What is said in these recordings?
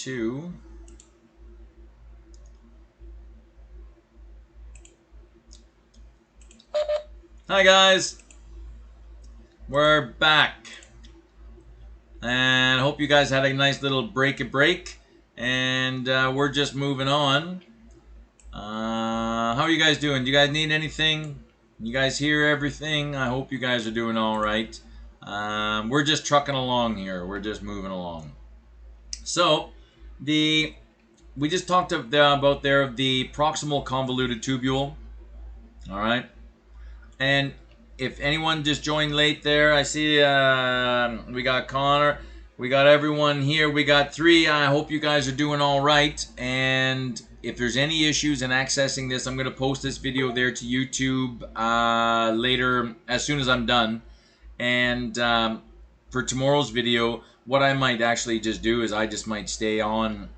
2. Hi guys, we're back, and hope you guys had a nice little break, and we're just moving on. How are you guys doing? Do you guys need anything? You guys hear everything? I hope you guys are doing all right. We're just trucking along here. We're just moving along. So, we just talked about the proximal convoluted tubule. All right, and if anyone just joined late there, I see we got Connor, we got everyone here, we got 3. I hope you guys are doing all right, and if there's any issues in accessing this, I'm going to post this video there to YouTube later as soon as I'm done. And for tomorrow's video, what I might actually just do is I just might stay on.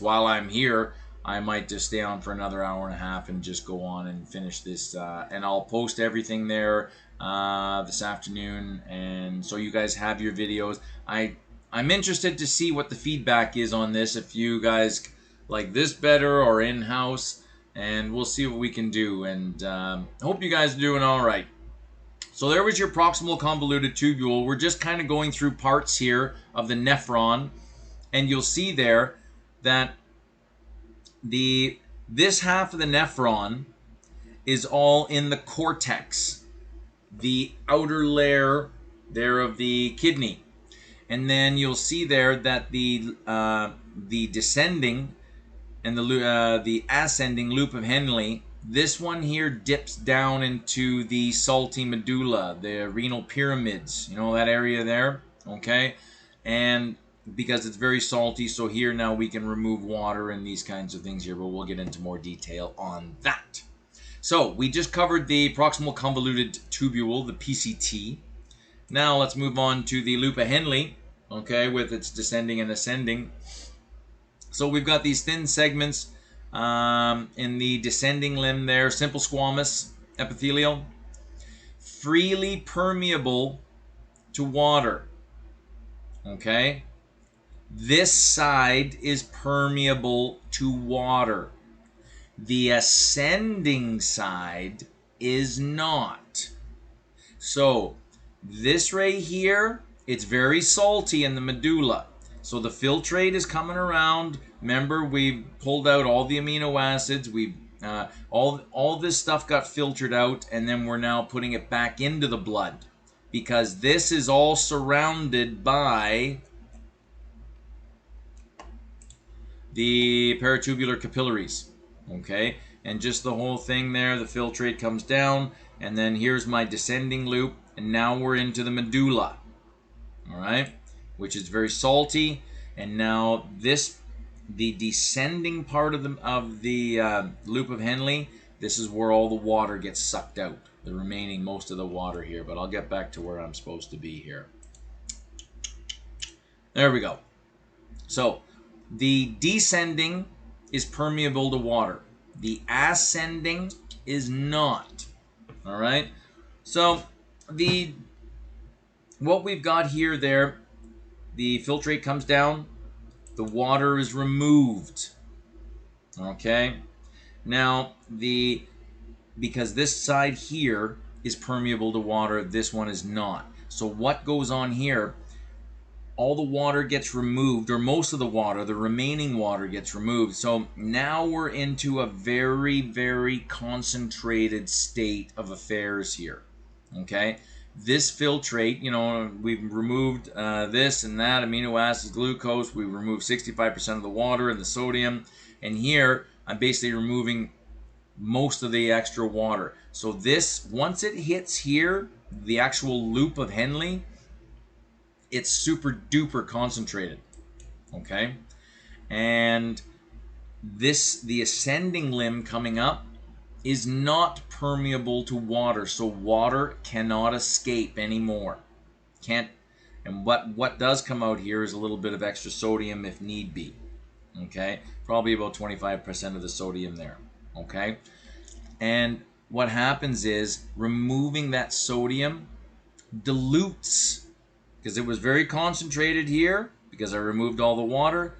While I'm here, I might just stay on for another hour and a half and just go on and finish this. And I'll post everything there this afternoon, and so you guys have your videos. I'm interested to see what the feedback is on this. If you guys like this better or in-house, and we'll see what we can do. And I hope you guys are doing all right. So there was your proximal convoluted tubule. We're just kind of going through parts here of the nephron, and you'll see there that this half of the nephron is all in the cortex, the outer layer there of the kidney. And then you'll see there that the descending and the ascending loop of Henle, this one here dips down into the salty medulla, the renal pyramids, you know, that area there, okay? And because it's very salty, so here now we can remove water and these kinds of things here, but we'll get into more detail on that. So we just covered the proximal convoluted tubule, the PCT. Now let's move on to the loop of Henle, okay, with its descending and ascending. So we've got these thin segments in the descending limb there, simple squamous epithelial, freely permeable to water, okay? This side is permeable to water. The ascending side is not. So this right here, it's very salty in the medulla. So the filtrate is coming around. Remember, we pulled out all the amino acids. All this stuff got filtered out, and then we're now putting it back into the blood, because this is all surrounded by the peritubular capillaries, okay? And just the whole thing there, the filtrate comes down, and then here's my descending loop, and now we're into the medulla, all right? Which is very salty, and now the descending part of the loop of Henle, this is where all the water gets sucked out, the remaining most of the water here. But I'll get back to where I'm supposed to be here. There we go. So the descending is permeable to water. The ascending is not. All right. So what we've got here there. The filtrate comes down, the water is removed, okay? Now, because this side here is permeable to water, this one is not. So what goes on here, all the water gets removed, or most of the water, the remaining water gets removed. So now we're into a very, very concentrated state of affairs here, okay? This filtrate, you know, we've removed this and that, amino acids, glucose. We removed 65% of the water and the sodium. And here, I'm basically removing most of the extra water. So this, once it hits here, the actual loop of Henle, it's super duper concentrated, okay? And the ascending limb coming up is not permeable to water, so water cannot escape anymore. Can't. And what does come out here is a little bit of extra sodium if need be. Okay, probably about 25% of the sodium there. Okay, and what happens is removing that sodium dilutes, because it was very concentrated here, because I removed all the water.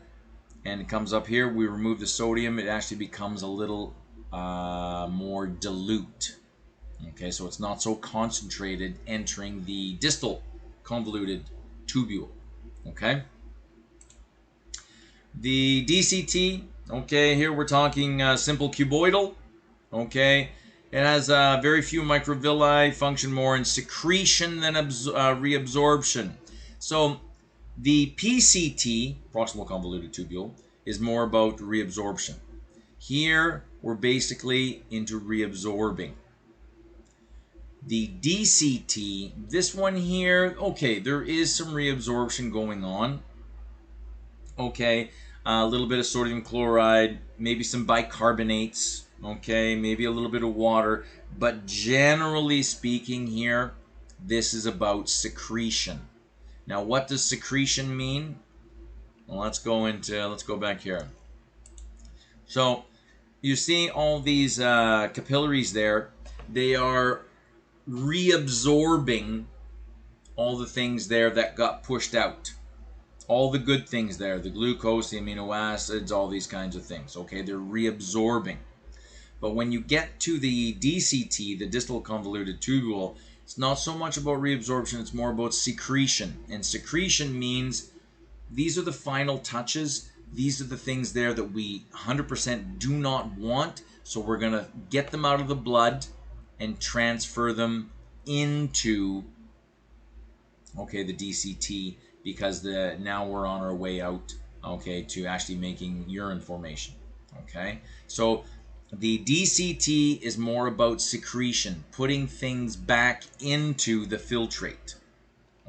and it comes up here. We remove the sodium, it actually becomes a little more dilute. Okay, so it's not so concentrated entering the distal convoluted tubule. Okay. The DCT, okay, here we're talking simple cuboidal. Okay, it has very few microvilli, function more in secretion than reabsorption. So the PCT, proximal convoluted tubule, is more about reabsorption. Here we're basically into reabsorbing. The DCT, this one here, okay, there is some reabsorption going on. Okay, a little bit of sodium chloride, maybe some bicarbonates, okay, maybe a little bit of water, but generally speaking here, this is about secretion. Now, what does secretion mean? Well, let's go back here. So, you see all these capillaries there, they are reabsorbing all the things there that got pushed out. All the good things there, the glucose, the amino acids, all these kinds of things. Okay, they're reabsorbing. But when you get to the DCT, the distal convoluted tubule, it's not so much about reabsorption, it's more about secretion. And secretion means these are the final touches. These are the things there that we 100% do not want. So we're going to get them out of the blood and transfer them into, okay, the DCT, because now we're on our way out, okay, to actually making urine formation. Okay, so the DCT is more about secretion, putting things back into the filtrate.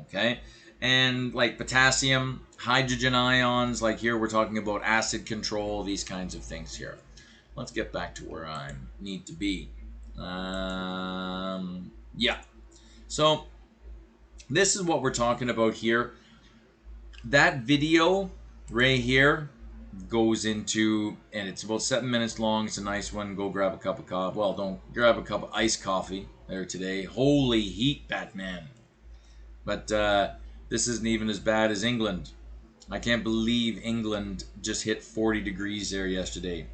Okay, and like potassium, hydrogen ions, like here we're talking about acid control, these kinds of things here. Let's get back to where I need to be. Yeah, so this is what we're talking about here. That video right here goes into, and it's about 7 minutes long. It's a nice one. Go grab a cup of coffee. Well, don't grab a cup of iced coffee there today. Holy heat, Batman. But this isn't even as bad as England. I can't believe England just hit 40 degrees there yesterday.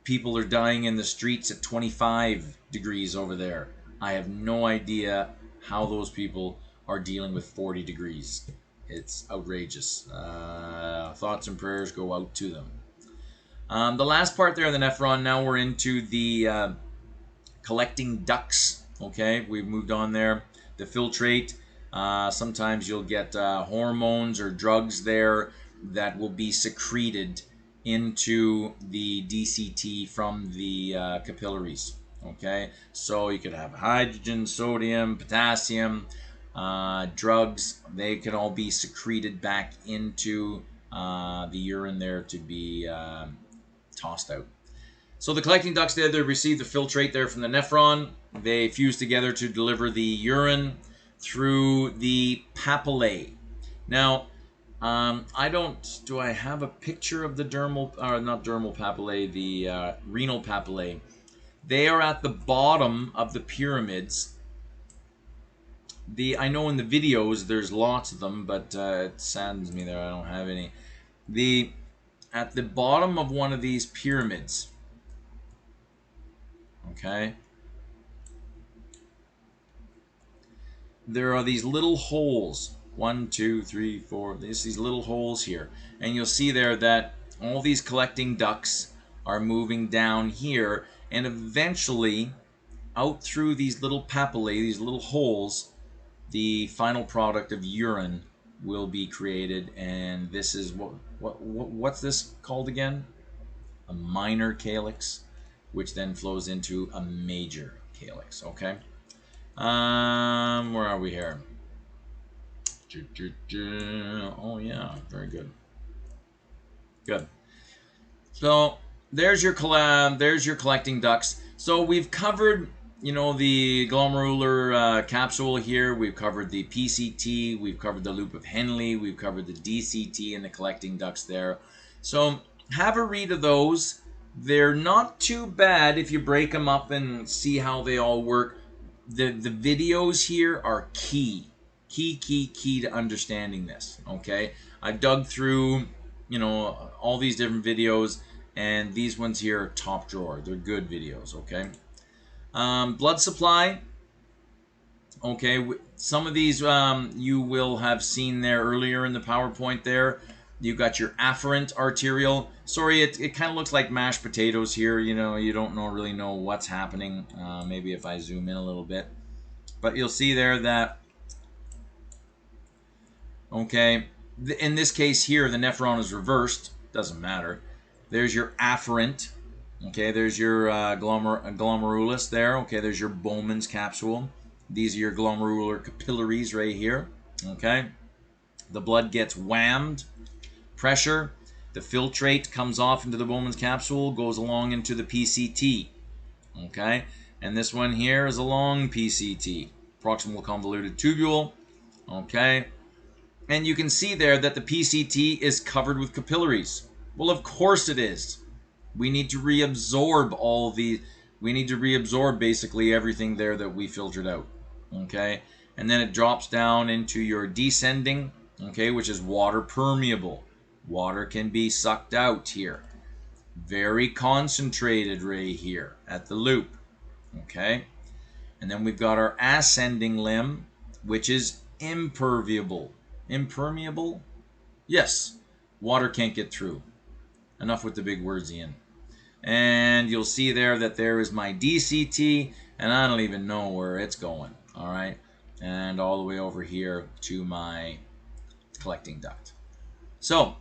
People are dying in the streets at 25 degrees over there. I have no idea how those people are dealing with 40 degrees. It's outrageous. Thoughts and prayers go out to them. The last part there, the nephron, now we're into the collecting ducts. Okay, we've moved on there. The filtrate, sometimes you'll get hormones or drugs there that will be secreted into the DCT from the capillaries. Okay, so you could have hydrogen, sodium, potassium, drugs. They can all be secreted back into the urine there to be tossed out. So the collecting ducts there, they receive the filtrate there from the nephron. They fuse together to deliver the urine through the papillae. Now, do I have a picture of the dermal, or not dermal papillae, the renal papillae? They are at the bottom of the pyramids. I know in the videos there's lots of them, but it saddens me there I don't have any. At the bottom of one of these pyramids, okay, there are these little holes. 1, 2, 3, 4. There's these little holes here, and you'll see there that all these collecting ducts are moving down here, and eventually out through these little papillae, these little holes, the final product of urine will be created. And this is what's this called again? A minor calyx, which then flows into a major calyx. Okay. Where are we here? Oh yeah, very good. Good. So there's your collecting ducts. So we've covered, the glomerular capsule here. We've covered the PCT. We've covered the loop of Henle. We've covered the DCT and the collecting ducts there. So have a read of those. They're not too bad if you break them up and see how they all work. The videos here are key to understanding this. Okay, I've dug through you know, all these different videos, and these ones here are top drawer. They're good videos, okay? Blood supply. Okay, some of these you will have seen there earlier in the PowerPoint there. You got your afferent arterial. Sorry, it kind of looks like mashed potatoes here. You know, you don't really know what's happening. Maybe if I zoom in a little bit. But you'll see there that, okay, in this case here, the nephron is reversed. Doesn't matter. There's your afferent. Okay, there's your glomerulus there. Okay, there's your Bowman's capsule. These are your glomerular capillaries right here. Okay, the blood gets whammed, pressure, the filtrate comes off into the Bowman's capsule, goes along into the PCT. Okay, and this one here is a long PCT, proximal convoluted tubule. Okay, and you can see there that the PCT is covered with capillaries. Well, of course it is. We need to reabsorb we need to reabsorb basically everything there that we filtered out. Okay, and then it drops down into your descending, okay, which is water permeable. Water can be sucked out here. Very concentrated right here at the loop. Okay, and then we've got our ascending limb, which is impermeable. Impermeable? Yes, water can't get through. Enough with the big words, Ian. And you'll see there that there is my DCT, and I don't even know where it's going. All right, and all the way over here to my collecting duct. So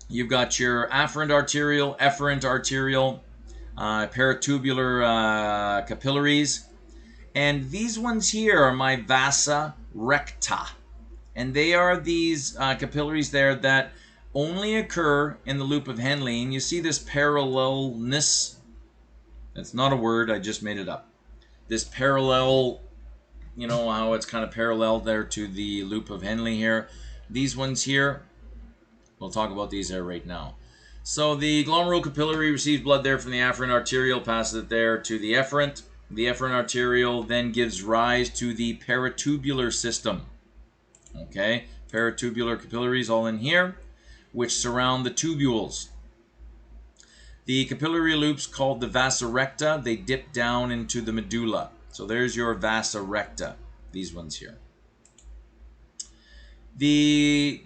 you've got your afferent arterial, efferent arterial, paratubular capillaries, and these ones here are my vasa recta, and they are these capillaries there that only occur in the loop of Henle. And you see this parallelness. That's not a word, I just made it up. This parallel, you know how it's kind of parallel there to the loop of Henle here. These ones here, we'll talk about these there right now. So the glomerular capillary receives blood there from the afferent arterial, passes it there to the efferent. The efferent arterial then gives rise to the paratubular system. Okay, paratubular capillaries all in here, which surround the tubules. The capillary loops called the vasa recta, they dip down into the medulla. So there's your vasa recta, these ones here. The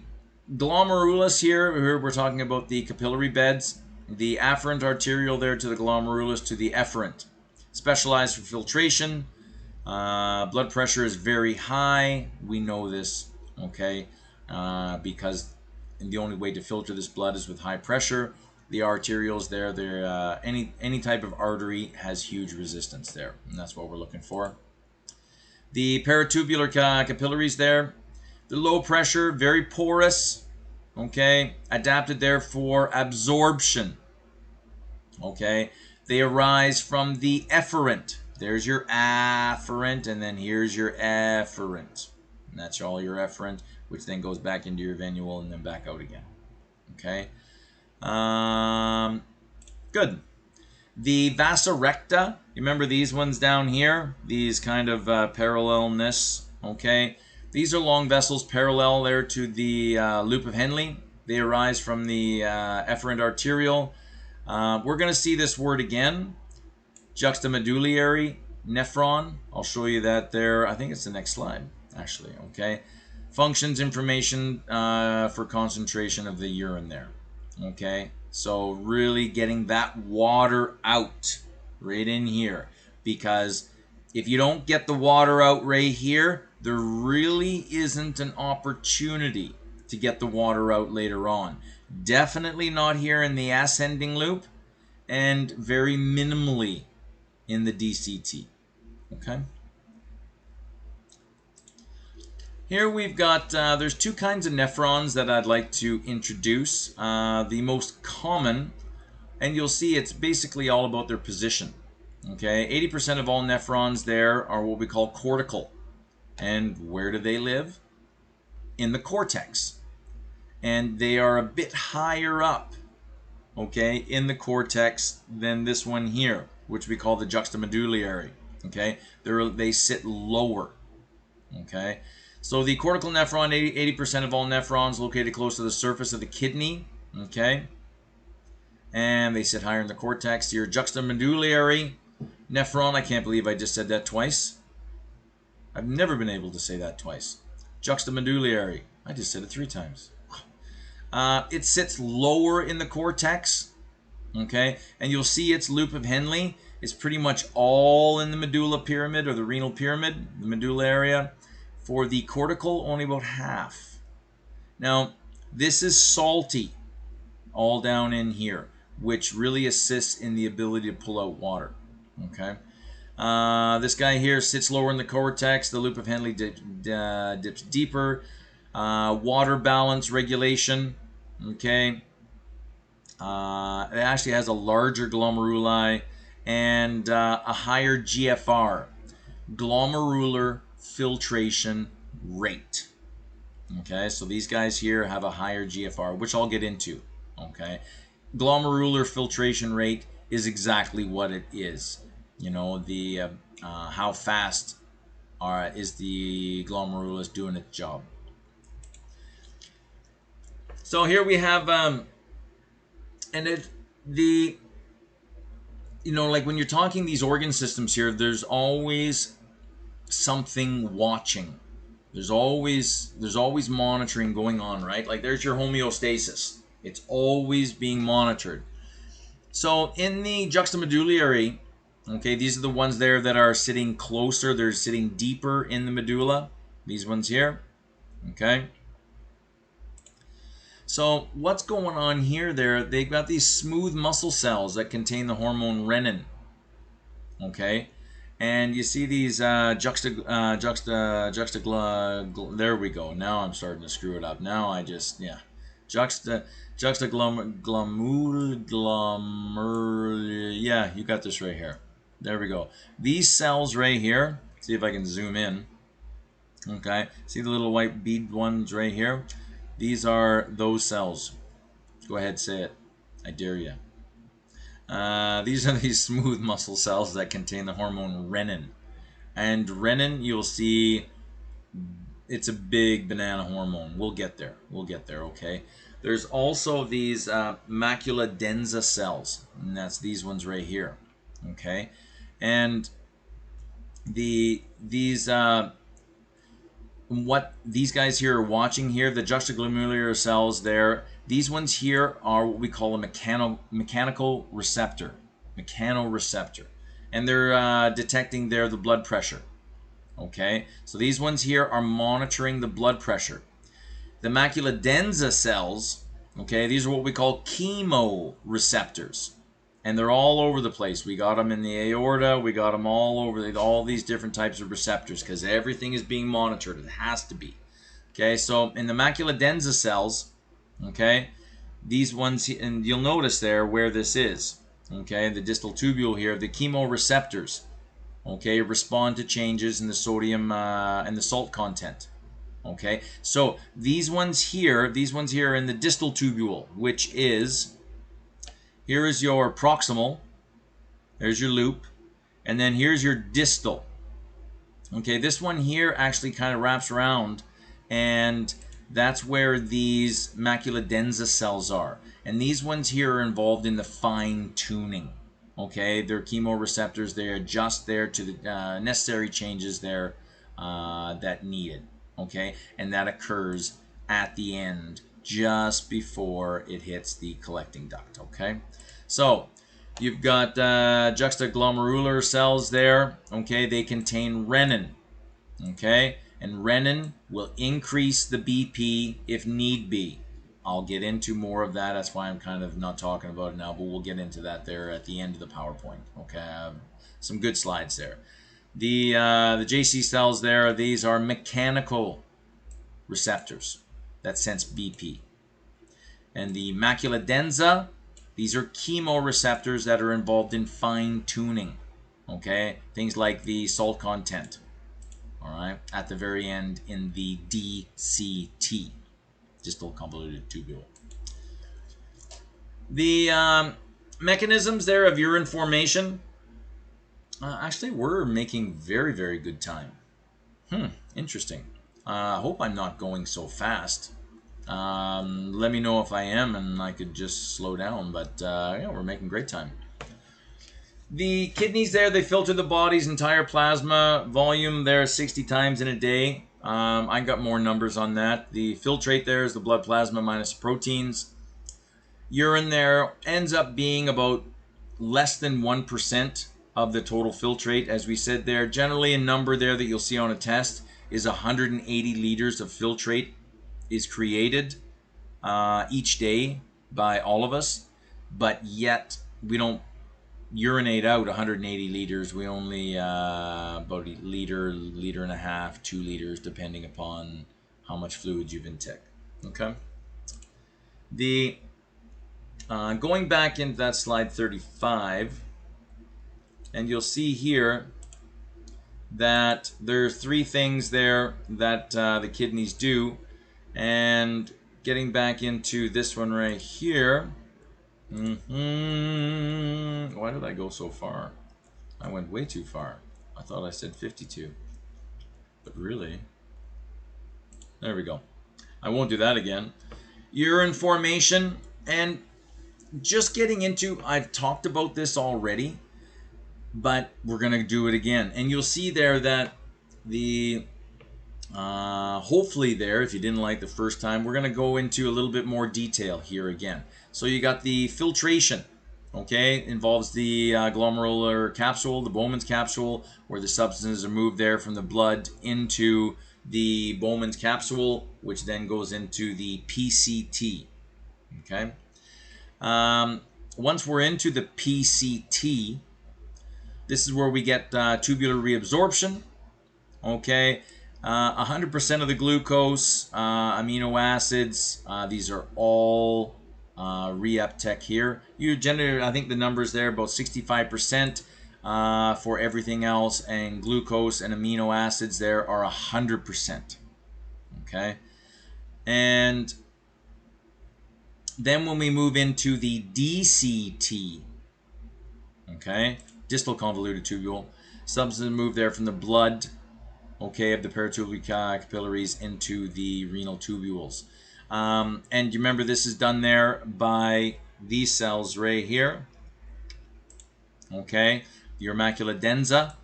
glomerulus here we're talking about the capillary beds. The afferent arterial there to the glomerulus to the efferent. Specialized for filtration. Blood pressure is very high. We know this, okay, because the only way to filter this blood is with high pressure. The arterioles there, they're any type of artery has huge resistance there, and that's what we're looking for. The paratubular capillaries there, they're low pressure, very porous, okay, adapted there for absorption. Okay, they arise from the efferent. There's your afferent, and then here's your efferent. And that's all your efferent, which then goes back into your venule and then back out again. Okay. Good. The vasa recta, remember these ones down here? These kind of parallelness, okay? These are long vessels parallel there to the loop of Henle. They arise from the efferent arterial. We're going to see this word again, juxtamedullary nephron. I'll show you that there. I think it's the next slide, actually, okay? Functions, information for concentration of the urine there, okay? So really getting that water out right in here, because if you don't get the water out right here, there really isn't an opportunity to get the water out later on. Definitely not here in the ascending loop, and very minimally in the DCT. Okay. Here we've got, there's two kinds of nephrons that I'd like to introduce. The most common, and you'll see it's basically all about their position. Okay, 80% of all nephrons there are what we call cortical. And where do they live? In the cortex. And they are a bit higher up, okay, in the cortex than this one here, which we call the juxtamedullary. Okay, they sit lower. Okay, so the cortical nephron, 80% of all nephrons located close to the surface of the kidney. Okay, and they sit higher in the cortex. Your juxtamedullary nephron, I can't believe I just said that twice. I've never been able to say that twice. Juxtamedullary, I just said it 3 times. It sits lower in the cortex, okay, and you'll see its loop of Henle is pretty much all in the medulla pyramid or the renal pyramid, the medulla area. For the cortical, only about half. Now, this is salty all down in here, which really assists in the ability to pull out water. Okay. This guy here sits lower in the cortex. The loop of Henle dips deeper. Water balance regulation. Okay. It actually has a larger glomeruli and a higher GFR, glomerular filtration rate. Okay, so these guys here have a higher GFR, which I'll get into. Okay, glomerular filtration rate is exactly what it is. You know, the how fast is the glomerulus doing its job. So here we have, and it the you know, like when you're talking these organ systems here, there's always something watching. There's always monitoring going on, right? Like there's your homeostasis. It's always being monitored. So in the juxtamedullary, okay, these are the ones there that are sitting closer. They're sitting deeper in the medulla. These ones here, okay. So what's going on here? They've got these smooth muscle cells that contain the hormone renin, okay. And you see these there we go. Now I'm starting to screw it up. Now I just, yeah. Yeah, you got this right here. There we go. These cells right here, see if I can zoom in. Okay, see the little white bead ones right here? These are those cells. Go ahead, say it. I dare you. These are these smooth muscle cells that contain the hormone renin. And renin, you'll see, it's a big banana hormone. We'll get there. We'll get there, okay? There's also these macula densa cells, and that's these ones right here, okay? And what these guys here are watching here, the juxtaglomerular cells there, these ones here are what we call a mechanical receptor. Mechanoreceptor. And they're detecting there the blood pressure. Okay, so these ones here are monitoring the blood pressure. The macula densa cells, okay, these are what we call chemoreceptors. And they're all over the place. We got them in the aorta. We got them all over all these different types of receptors because everything is being monitored. It has to be. Okay, so in the macula densa cells, okay, these ones, and you'll notice there where this is. Okay, the distal tubule here, the chemoreceptors, okay, respond to changes in the sodium and the salt content. Okay, so these ones here are in the distal tubule, which is, here is your proximal, there's your loop, and then here's your distal. Okay, this one here actually kind of wraps around, and that's where these macula densa cells are. And these ones here are involved in the fine tuning. Okay, they're chemoreceptors. They adjust there to the necessary changes there that needed. Okay, and that occurs at the end, just before it hits the collecting duct. Okay, so you've got juxtaglomerular cells there. Okay, they contain renin. Okay, and renin will increase the BP if need be. I'll get into more of that. That's why I'm kind of not talking about it now, but we'll get into that there at the end of the PowerPoint. Okay, I have some good slides there. The JC cells there, these are mechanical receptors that sense BP. And the macula densa, these are chemoreceptors that are involved in fine tuning. Okay, things like the salt content. All right, at the very end in the DCT, distal convoluted tubule. The mechanisms there of urine formation, actually we're making very, very good time. Interesting. I hope I'm not going so fast. Let me know if I am, and I could just slow down. But yeah, we're making great time. The kidneys there, they filter the body's entire plasma volume there 60 times in a day. I got more numbers on that. The filtrate there is the blood plasma minus proteins. Urine there ends up being about less than 1% of the total filtrate. As we said there, generally a number there that you'll see on a test is 180 liters of filtrate is created each day by all of us, but yet we don't urinate out 180 liters. We only about a liter, liter and a half, 2 liters, depending upon how much fluid you've intaken. Okay. The going back into that slide 35, and you'll see here that there are 3 things there that the kidneys do. And getting back into this one right here. Why did I go so far? I went way too far. I thought I said 52. But really, there we go. I won't do that again. Urine formation, and just getting into, I've talked about this already, but we're going to do it again. And you'll see there that the, hopefully there, if you didn't like the first time, we're going to go into a little bit more detail here again. So you got the filtration. Okay, involves the glomerular capsule, the Bowman's capsule, where the substances are moved there from the blood into the Bowman's capsule, which then goes into the PCT. Okay, once we're into the PCT, this is where we get tubular reabsorption. Okay, 100% of the glucose, amino acids, these are all reuptake here. You generate, I think the numbers there about 65% for everything else, and glucose and amino acids there are 100%. Okay, and then when we move into the DCT, okay, distal convoluted tubule, substances move there from the blood, okay, of the peritubular capillaries into the renal tubules. And you remember this is done there by these cells right here. Okay, your macula densa.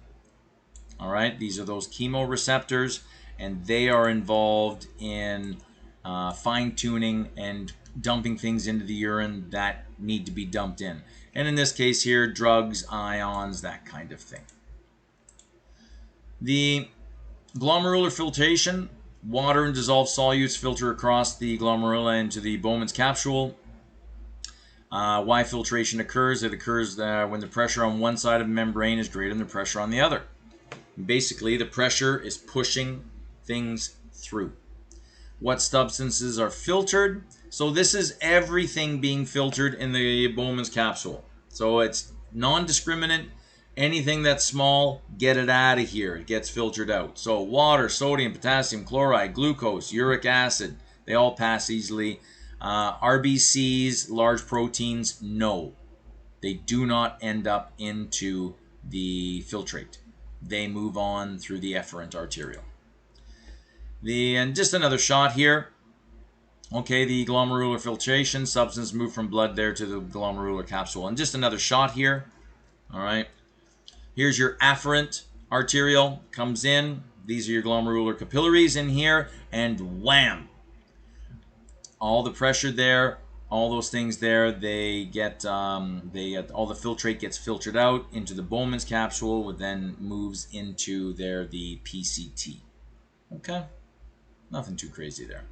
All right, these are those chemoreceptors, and they are involved in fine-tuning and dumping things into the urine that need to be dumped in. And in this case here, drugs, ions, that kind of thing. The glomerular filtration, water and dissolved solutes filter across the glomerula into the Bowman's capsule. Why filtration occurs? It occurs when the pressure on one side of the membrane is greater than the pressure on the other. Basically, the pressure is pushing things through. What substances are filtered? So this is everything being filtered in the Bowman's capsule. So it's non-discriminate. Anything that's small, get it out of here. It gets filtered out. So water, sodium, potassium, chloride, glucose, uric acid, they all pass easily. RBCs, large proteins, no. They do not end up into the filtrate. They move on through the efferent arteriole. And just another shot here. Okay, the glomerular filtration, substance move from blood there to the glomerular capsule. And just another shot here. All right. Here's your afferent arteriole, comes in. These are your glomerular capillaries in here, and wham! All the pressure there, all those things there, they get all the filtrate gets filtered out into the Bowman's capsule, which then moves into the PCT. Okay, nothing too crazy there.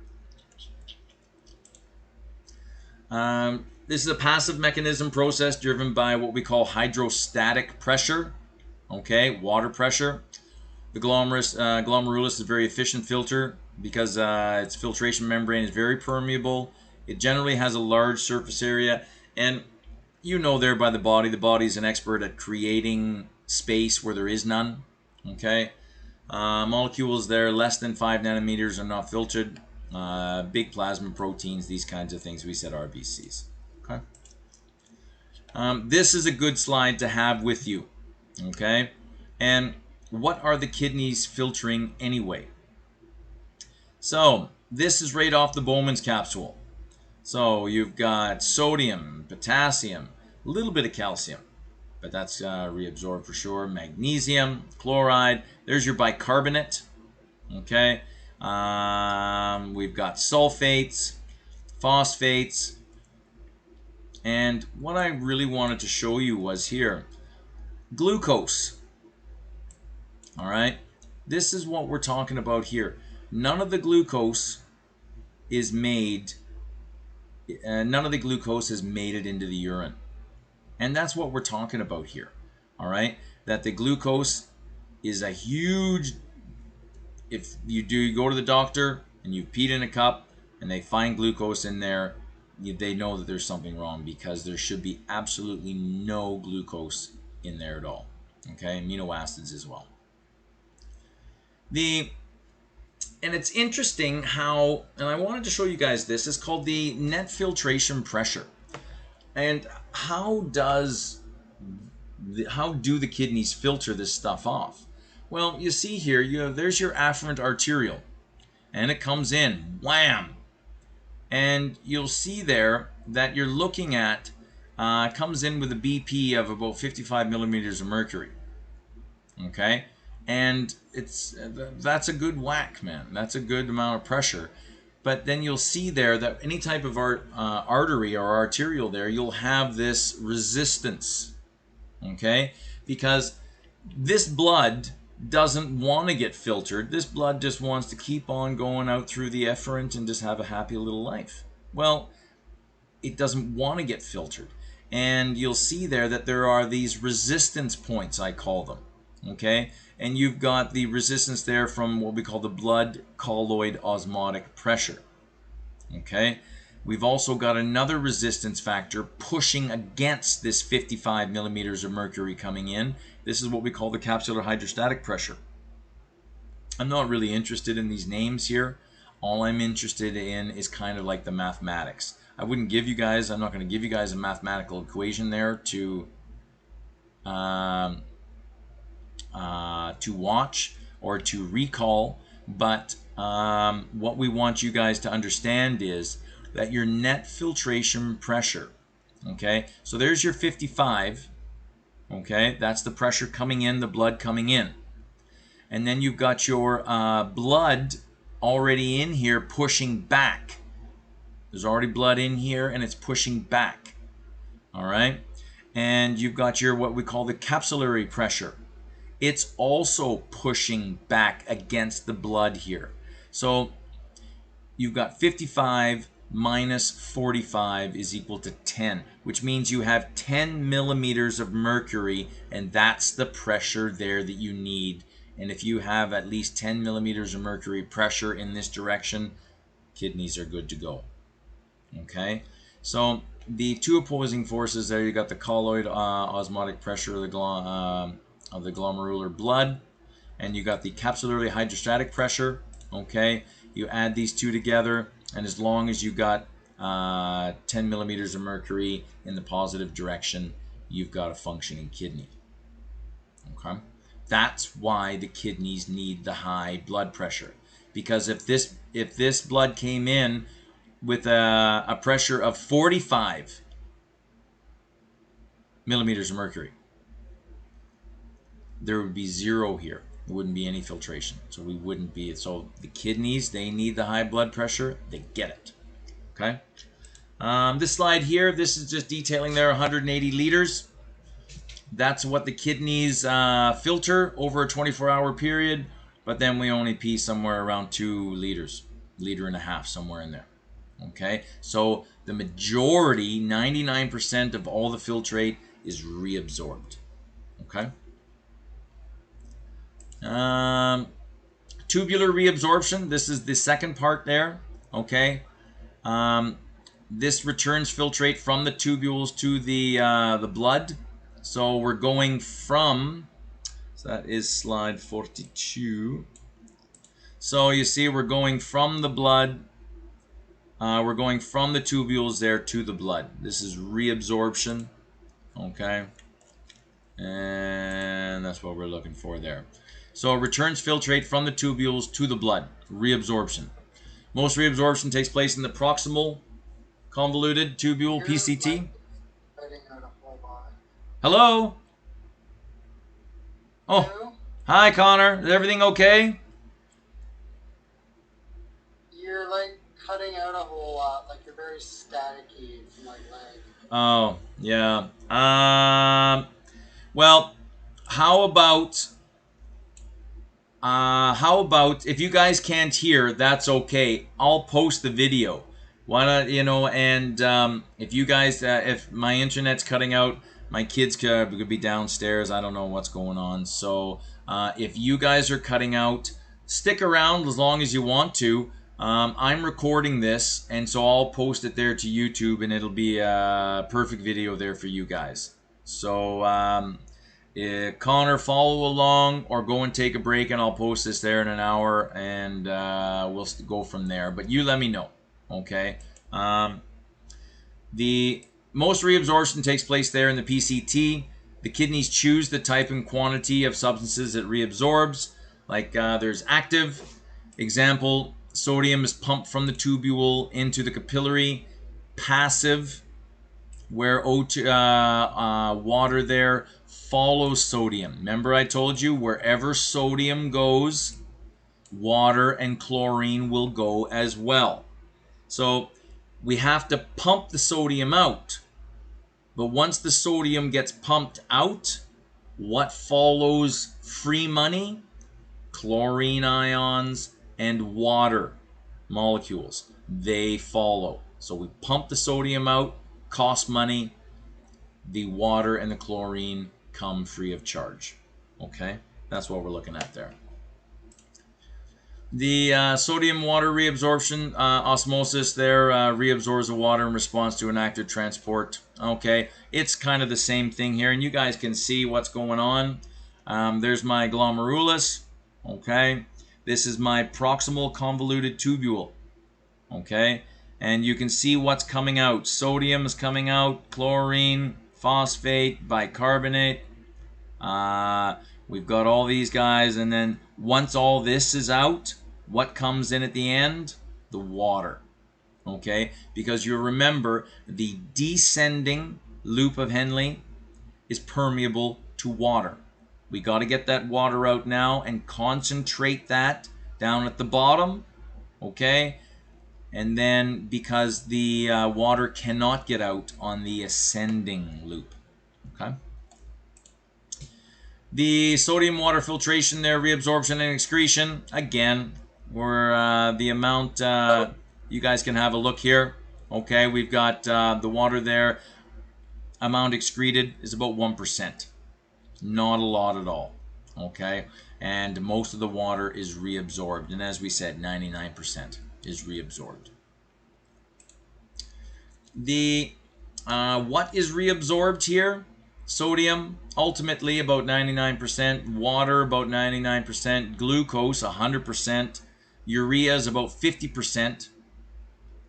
This is a passive mechanism process driven by what we call hydrostatic pressure. Okay, water pressure. The glomerulus is a very efficient filter because its filtration membrane is very permeable. It generally has a large surface area, and you know there by the body is an expert at creating space where there is none. Okay, molecules there less than 5 nanometers are not filtered. Big plasma proteins, these kinds of things, we said RBCs. Okay, this is a good slide to have with you. Okay, and what are the kidneys filtering anyway? So this is right off the Bowman's capsule. So you've got sodium, potassium, a little bit of calcium, but that's reabsorbed for sure. Magnesium, chloride. There's your bicarbonate. Okay. We've got sulfates, phosphates, and what I really wanted to show you was here, glucose. All right. This is what we're talking about here. None of the glucose is made. None of the glucose has made it into the urine. And that's what we're talking about here. All right, that the glucose is a huge, if you go to the doctor and you've peed in a cup and they find glucose in there, they know that there's something wrong, because there should be absolutely no glucose in there at all. Okay, amino acids as well. And it's interesting how, and I wanted to show you guys this, is called the net filtration pressure. And how do the kidneys filter this stuff off? Well, you see here, there's your afferent arterial, and it comes in, wham! And you'll see there that you're looking at, comes in with a BP of about 55 millimeters of mercury. Okay, and that's a good whack, man. That's a good amount of pressure. But then you'll see there that any type of artery or arterial there, you'll have this resistance, okay? Because this blood doesn't want to get filtered. This blood just wants to keep on going out through the efferent and just have a happy little life. Well, it doesn't want to get filtered. And you'll see there that there are these resistance points, I call them, okay? And you've got the resistance there from what we call the blood colloid osmotic pressure. Okay, we've also got another resistance factor pushing against this 55 millimeters of mercury coming in. This is what we call the capsular hydrostatic pressure. I'm not really interested in these names here. All I'm interested in is kind of like the mathematics. I'm not going to give you guys a mathematical equation there to watch or to recall, but what we want you guys to understand is that your net filtration pressure, okay, so there's your 55, okay, that's the pressure coming in, the blood coming in, and then you've got your blood already in here pushing back. There's already blood in here and it's pushing back, all right, and you've got your what we call the capillary pressure. It's also pushing back against the blood here. So you've got 55 minus 45 is equal to 10, which means you have 10 millimeters of mercury, and that's the pressure there that you need. And if you have at least 10 millimeters of mercury pressure in this direction, kidneys are good to go. Okay, so the two opposing forces there, you got the colloid osmotic pressure of the glomerular blood, and you got the capillary hydrostatic pressure. Okay, you add these two together, and as long as you got 10 millimeters of mercury in the positive direction, you've got a functioning kidney. Okay, that's why the kidneys need the high blood pressure, because if this blood came in with a pressure of 45 millimeters of mercury, there would be zero here. There wouldn't be any filtration. So we wouldn't be, so the kidneys, they need the high blood pressure. They get it. Okay. This slide here, this is just detailing their 180 liters. That's what the kidneys filter over a 24-hour period. But then we only pee somewhere around 2 liters, liter and a half, somewhere in there. Okay. So the majority, 99% of all the filtrate is reabsorbed. Okay. Tubular reabsorption, this is the second part there, okay. This returns filtrate from the tubules to the blood. So we're going from, so that is slide 42. So you see we're going from the blood, we're going from the tubules there to the blood. This is reabsorption, okay. And that's what we're looking for there. So it returns filtrate from the tubules to the blood, reabsorption. Most reabsorption takes place in the proximal convoluted tubule, Your PCT. mic is cutting out a whole lot. Hello? Oh, Hello? hi Connor. Is everything okay? You're like cutting out a whole lot. Like you're very staticky from like lag. Oh, yeah. Well, how about if you guys can't hear, that's okay. I'll post the video. Why not, and if you guys, if my internet's cutting out, my kids could be downstairs. I don't know what's going on. So if you guys are cutting out, stick around as long as you want to. I'm recording this, and so I'll post it there to YouTube, and it'll be a perfect video there for you guys. So, Connor, follow along or go and take a break, and I'll post this there in an hour, and we'll go from there. But you let me know, okay? The most reabsorption takes place there in the PCT. The kidneys choose the type and quantity of substances it reabsorbs. Like there's active. Example, sodium is pumped from the tubule into the capillary. Passive, where O2, water there follows sodium. Remember I told you wherever sodium goes, water and chlorine will go as well. So we have to pump the sodium out. But once the sodium gets pumped out, what follows free money? Chlorine ions and water molecules. They follow. So we pump the sodium out, cost money. The water and the chlorine come free of charge. Okay, that's what we're looking at there. The sodium water reabsorption, osmosis there, reabsorbs the water in response to an active transport. Okay, it's kind of the same thing here, and you guys can see what's going on. There's my glomerulus. Okay, this is my proximal convoluted tubule. Okay, and you can see what's coming out. Sodium is coming out, chlorine, phosphate, bicarbonate. We've got all these guys, and then once all this is out, what comes in at the end? The water. Okay, because you remember the descending loop of Henle is permeable to water. We got to get that water out now and concentrate that down at the bottom. Okay, and then because the water cannot get out on the ascending loop. Okay. The sodium water filtration there, reabsorption and excretion, again, where the amount, you guys can have a look here. Okay, we've got the water there, amount excreted is about 1%. Not a lot at all. Okay, and most of the water is reabsorbed, and as we said, 99% is reabsorbed. The what is reabsorbed here? Sodium, ultimately about 99%, water about 99%, glucose 100%, urea is about 50%,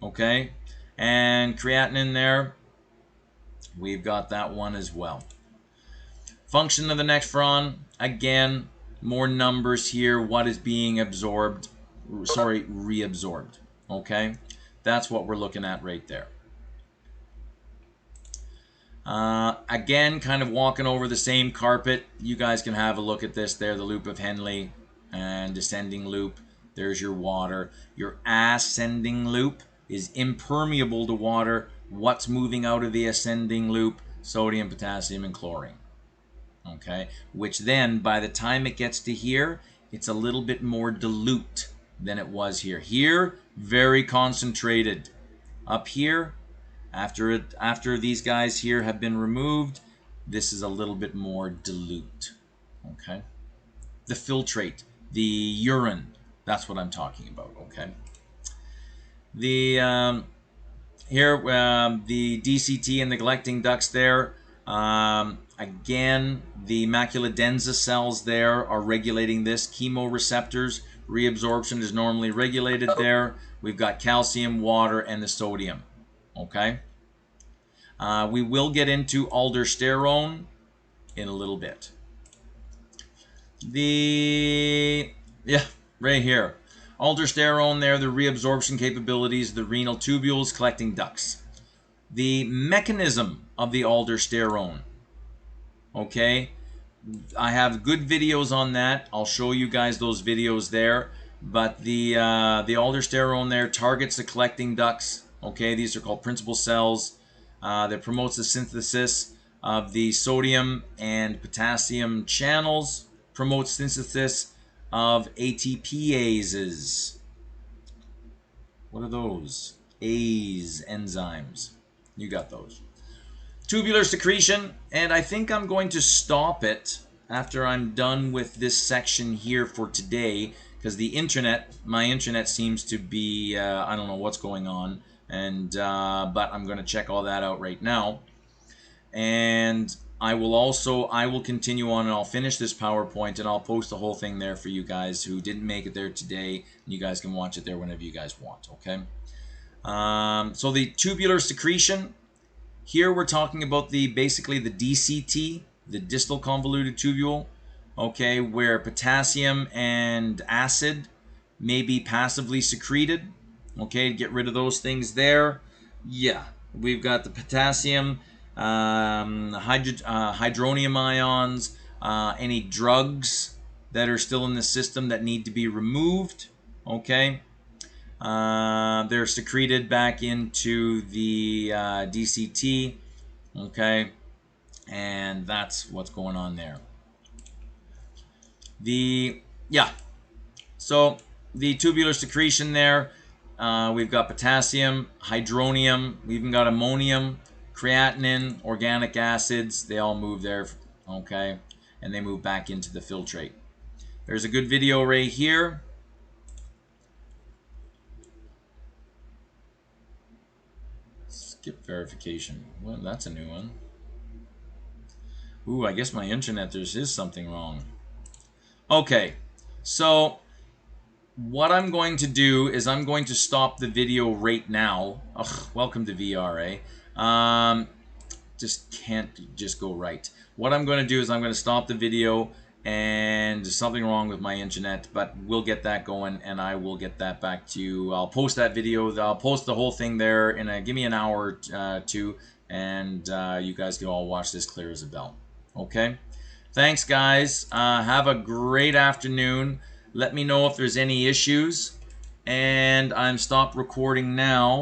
okay? And creatinine there, we've got that one as well. Function of the nephron, again, more numbers here, what is being absorbed, sorry, reabsorbed, okay? That's what we're looking at right there. Again, kind of walking over the same carpet. You guys can have a look at this there, the loop of Henle and descending loop. There's your water. Your ascending loop is impermeable to water. What's moving out of the ascending loop? Sodium, potassium, and chlorine. Okay, which then by the time it gets to here, it's a little bit more dilute than it was here. Here, very concentrated. Up here, after these guys here have been removed, this is a little bit more dilute. Okay, the filtrate, the urine, that's what I'm talking about. Okay, the here the DCT and the collecting ducts there. Again, the macula densa cells there are regulating this. Chemoreceptors, reabsorption is normally regulated there. We've got calcium, water, and the sodium. Okay. We will get into aldosterone in a little bit. Yeah, right here. Aldosterone there, the reabsorption capabilities, the renal tubules, collecting ducts. The mechanism of the aldosterone. Okay, I have good videos on that. I'll show you guys those videos there. But the aldosterone there targets the collecting ducts. Okay, these are called principal cells. That promotes the synthesis of the sodium and potassium channels. Promotes synthesis of ATPases. What are those? ASE enzymes. You got those. Tubular secretion, and I think I'm going to stop it after I'm done with this section here for today, because my internet seems to be, I don't know what's going on, and but I'm going to check all that out right now. And I will continue on, and I'll finish this PowerPoint, and I'll post the whole thing there for you guys who didn't make it there today. You guys can watch it there whenever you guys want, okay? So the tubular secretion, here we're talking about basically the DCT, the distal convoluted tubule, okay, where potassium and acid may be passively secreted, okay, get rid of those things there. Yeah, we've got the potassium, hydronium ions, any drugs that are still in the system that need to be removed, okay. They're secreted back into the DCT, okay, and that's what's going on there. So the tubular secretion there, we've got potassium, hydronium, we even got ammonium, creatinine, organic acids, they all move there, okay, and they move back into the filtrate. There's a good video right here. Skip verification. Well, that's a new one. Ooh, I guess my internet, there is something wrong. Okay, so what I'm going to do is I'm going to stop the video right now. Ugh, welcome to VR, eh? Just can't just go right. What I'm going to do is I'm going to stop the video, and there's something wrong with my internet, but we'll get that going, and I will get that back to you. I'll post that video. I'll post the whole thing there give me an hour or two, and you guys can all watch this clear as a bell. Okay? Thanks, guys. Have a great afternoon. Let me know if there's any issues, and I'm stopped recording now.